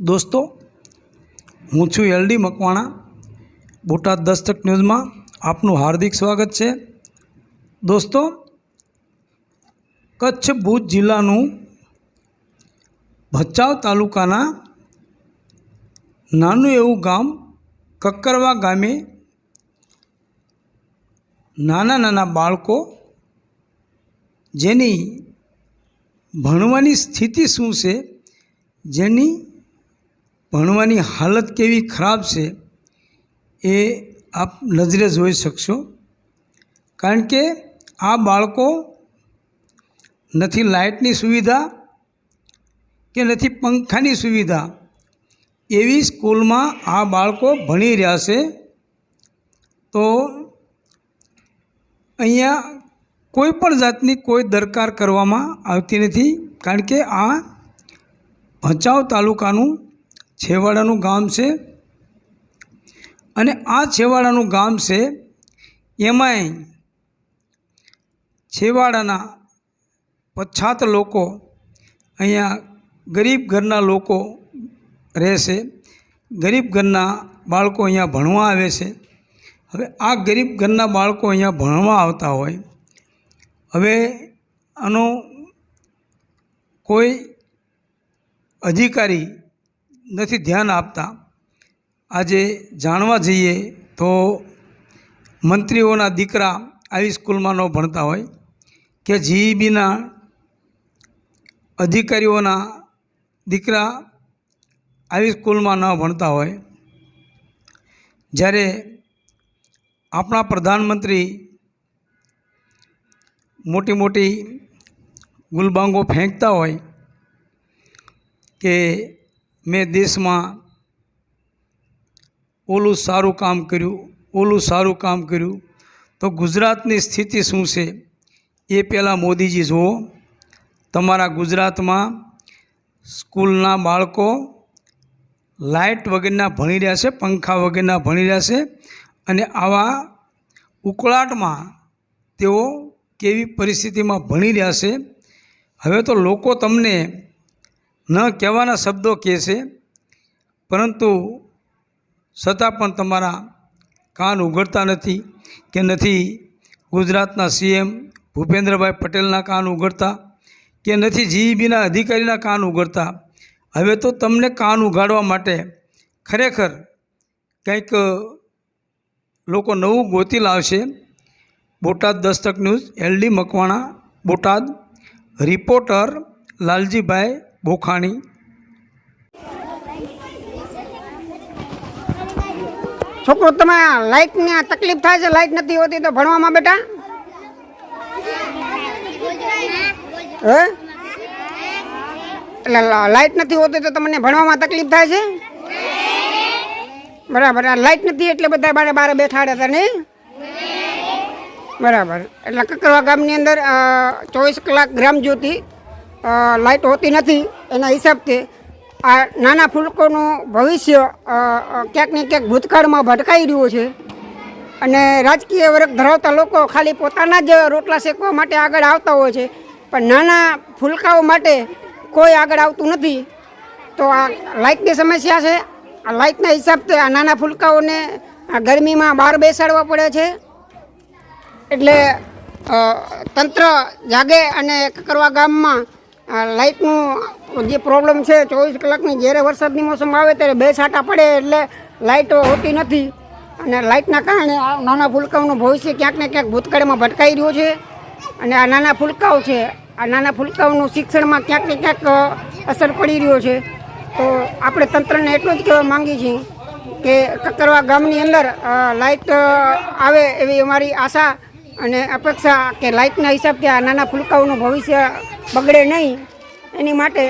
दोस्तों हूँ छूँ एलडी मकवाणा बोटाद दस्तक न्यूज़ में आपनु हार्दिक स्वागत है। दोस्तों कच्छ भूज जिल्लानु भचाव तालुकाना नानु एवं गाम कक्करवा गामे नाना नाना बाळको जेनी भणवानी स्थिति शुं छे, जेनी भणवानी हालत केवी खराब है ए आप नजरे जोई शकशो। कारण के आ बाळको नथी लाइटनी सुविधा के नथी पंखानी सुविधा, एवी स्कूल में आ बाळको भणी रह्या छे। तो अहींया कोईपण जातनी कोई दरकार करवामां आवती नथी। कारण के आ भचाव तालुकानुं छेवाड़ानुं गाम छे अने आ छेवाड़ानुं गाम छे एमांय छेवाड़ाना पछात लोको अहींया गरीब घरना लोको रहे छे। गरीब घरना बाळको अहींया भणवा आवे छे। हवे आ गरीब घरना बाळको अहींया भणवा आवता होय, हवे आनो कोई अधिकारी नहीं ध्यान आपता। आजे जाणवा जईए तो मंत्रीओना दीकरा आई स्कूल में न भणता होय के जीईबीना अधिकारीओना दीकरा आई स्कूल में न भणता होय। ज्यारे अपना प्रधानमंत्री मोटी मोटी गुलबांगो फेंकता होय के मैं देश में ओलू सारू काम कर्यु, ओलू सारू काम कर्यु, तो गुजरातनी स्थिति शुं छे ए पहला मोदीजी जुओ। तमारा गुजरात में स्कूलना बाळको लाइट वगैरना भणी रह्या छे, पंखा वगैरना भणी रह्या छे अने आवा उकळाट में तेओ केवी परिस्थिति में भणी रह्या छे। हवे तो लोको तमने न कहेवाना शब्दों कहे छे, परंतु छतां पण तमारा कान उघड़ता नहीं के नहीं गुजरातना सीएम भूपेन्द्रभाई पटेलना कान उघड़ता के नहीं जीईबीना अधिकारीना कान उघड़ता। हवे तो तमने कान उघाड़वा माटे खरेखर कंईक लोको नवुं गोती लावशे। बोटाद दस्तक news LD Makwana Botad, reporter Laljibhai Bokhani. छोकरो तमे लाइट ने तकलीफ थाय छे, लाइट नहीं होती तो भणवामां बेटा हे એટલે લાइट नहीं होती तो तमने भणवामां तकलीफ थाय छे। बराबर, लाइट नहीं એટલે બધા બારે બારે બેઠાડ્યા હતા ને। बराबर, એટલે કકરવા ગામની અંદર 24 કલાક ગ્રામ જ્યોતિ लाइट होती नहीं एना हिसाब से आ नाना फूलकोनु भविष्य क्यांक ने क्यांक भूतकाळ में भटकाई रह्यो छे अने राजकीय वर्ग धरावता लोको खाली पोताना ज रोटला शेकवा माटे आगळ आवता होय छे, पण नाना फूलकाओ माटे कोई आगळ आवतुं नथी। तो आ लाइटनी समस्या छे। आ लाइटना हिसाब से आ नाना फूलकाओने गरमी में बहार बेसाडवा पड़े छे। एटले तंत्र जागे अने ककरवा गाम में लाइटनु जे प्रॉब्लम है 24 कलाकनी જ્યારે વરસાદની મોસમ આવે ત્યારે બે છાંટા પડે એટલે લાઇટો હોતી નથી અને લાઇટના કારણે આ નાના ફૂલકાઓનું ભવિષ્ય ક્યાંક ને ક્યાંક ભૂતકાળમાં ભટકાઈ રહ્યું છે અને આ નાના ફૂલકાઓ છે આ નાના ફૂલકાઓનું શિક્ષણમાં ક્યાંક ને ક્યાંક અસર પડી રહ્યો છે। તો આપણે તંત્રને એટલું જ કહેવા માંગીએ છીએ કે કકરવા ગામની અંદર લાઇટ આવે એવી અમારી આશા અને અપેક્ષા કે લાઇટના હિસાબથી આ નાના ફૂલકાઓનું ભવિષ્ય બગડે નહીં એની માટે